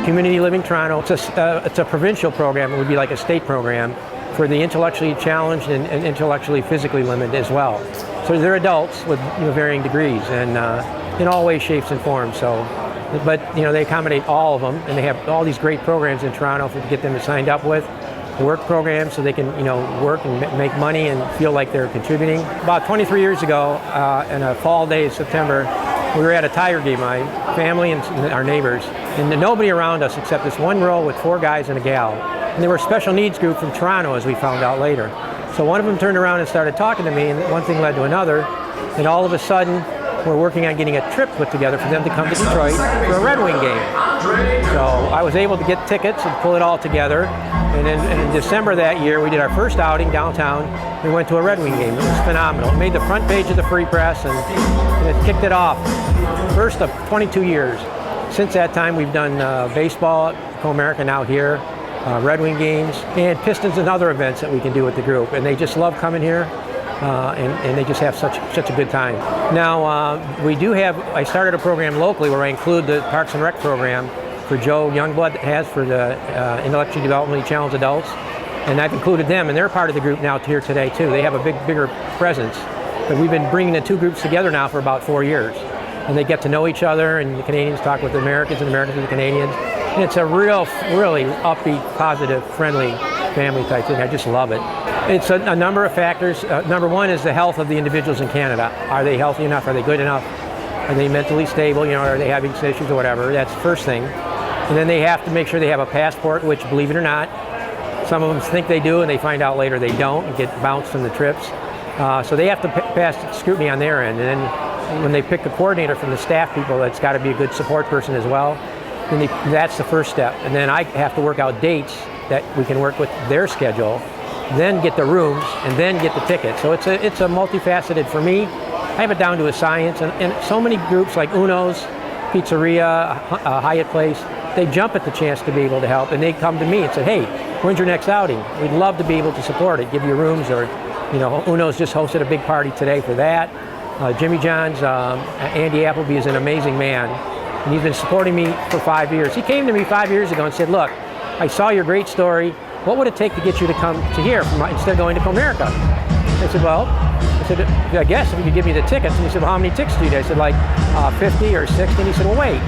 Community Living Toronto. It's a provincial program. It would be like a state program for the intellectually challenged and intellectually physically limited as well. So they're adults with varying degrees and in all ways, shapes, and forms. So, but they accommodate all of them, and they have all these great programs in Toronto to get them signed up with. Work programs so they can work and make money and feel like they're contributing. About 23 years ago, in a fall day in September, we were at a Tiger game, my family and our neighbors, and nobody around us except this one row with 4 guys and a gal. And they were a special needs group from Toronto, as we found out later. So one of them turned around and started talking to me, and one thing led to another, and all of a sudden, we're working on getting a trip put together for them to come to Detroit for a Red Wing game. So I was able to get tickets and pull it all together. And in December that year, we did our first outing downtown. We went to a Red Wing game. It was phenomenal. It made the front page of the Free Press, and it kicked it off. First of 22 years. Since that time, we've done baseball at Co-America, now here, Red Wing games, and Pistons and other events that we can do with the group. And they just love coming here. And they just have such a good time. Now, I started a program locally where I include the Parks and Rec program for Joe Youngblood has for the intellectually developmentally challenged adults. And I've included them, and they're part of the group now here today too. They have a bigger presence. But we've been bringing the 2 groups together now for about 4 years. And they get to know each other, and the Canadians talk with the Americans and Americans with the Canadians. And it's a really upbeat, positive, friendly family type thing. I just love it. It's a number of factors. Number one is the health of the individuals in Canada. Are they healthy enough? Are they good enough? Are they mentally stable? Are they having issues or whatever? That's the first thing. And then they have to make sure they have a passport, which, believe it or not, some of them think they do, and they find out later they don't and get bounced from the trips. So they have to pass scrutiny on their end. And then when they pick a coordinator from the staff people, that's got to be a good support person as well. Then that's the first step. And then I have to work out dates that we can work with their schedule, then get the rooms, and then get the tickets. So it's a multifaceted for me. I have it down to a science, and so many groups like Uno's, Pizzeria, Hyatt Place, they jump at the chance to be able to help, and they come to me and say, hey, when's your next outing? We'd love to be able to support it, give you rooms, or Uno's just hosted a big party today for that. Jimmy John's, Andy Appleby is an amazing man, and he's been supporting me for 5 years. He came to me 5 years ago and said, look, I saw your great story. What would it take to get you to come to here instead of going to Co-America? I said, well, I guess if you could give me the tickets. And he said, well, how many tickets do you need? I said, like 50 or 60. And he said, well, wait,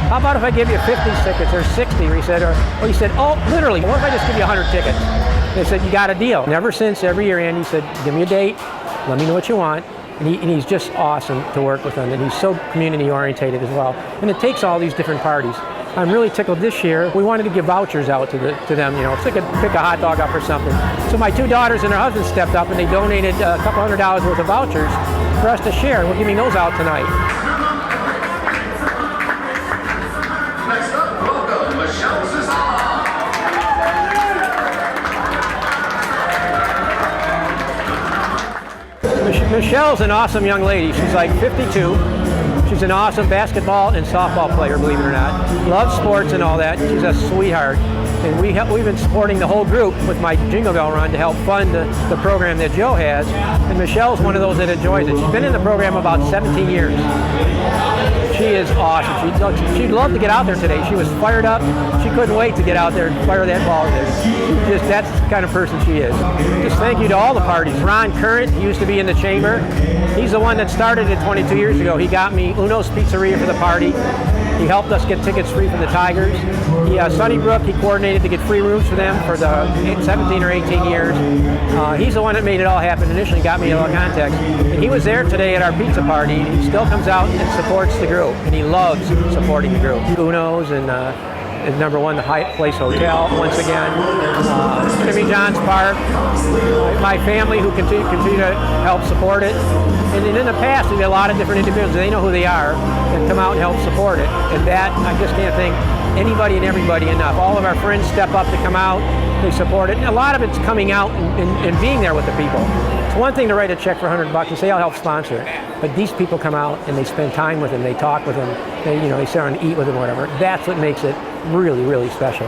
how about if I give you 50 tickets or 60? Or he said, oh, literally, what if I just give you 100 tickets? And I said, you got a deal. And ever since, every year, Andy said, give me a date, let me know what you want. And he's just awesome to work with him. And he's so community orientated as well. And it takes all these different parties. I'm really tickled this year. We wanted to give vouchers out to them, so they could pick a hot dog up or something. So my 2 daughters and their husband stepped up, and they donated a couple $100 worth of vouchers for us to share. And we're giving those out tonight. Next up, welcome Michelle. Michelle's an awesome young lady. She's like 52. She's an awesome basketball and softball player, believe it or not. Loves sports and all that. She's a sweetheart. And we've been supporting the whole group with my Jingle Bell Run to help fund the program that Joe has. And Michelle's one of those that enjoys it. She's been in the program about 17 years. She is awesome. She'd love to get out there today. She was fired up. She couldn't wait to get out there and fire that ball there. That's the kind of person she is. Just thank you to all the parties. Ron Current, he used to be in the chamber. He's the one that started it 22 years ago. He got me Uno's Pizzeria for the party. He helped us get tickets free from the Tigers. Sunnybrook, he coordinated to get free rooms for them for the 17 or 18 years. He's the one that made it all happen initially, got me in all contact. And he was there today at our pizza party. He still comes out and supports the group, and he loves supporting the group. Uno's and number 1, the Hyatt Place Hotel, once again. Jimmy John's Park. My family who continue to help support it. And in the past, we had a lot of different individuals. They know who they are and come out and help support it. And that, I just can't thank anybody and everybody enough. All of our friends step up to come out. They support it. And a lot of it's coming out and being there with the people. It's one thing to write a check for $100 and say, I'll help sponsor it. But these people come out and they spend time with them. They talk with them. They sit down and eat with them or whatever. That's what makes it really, really special.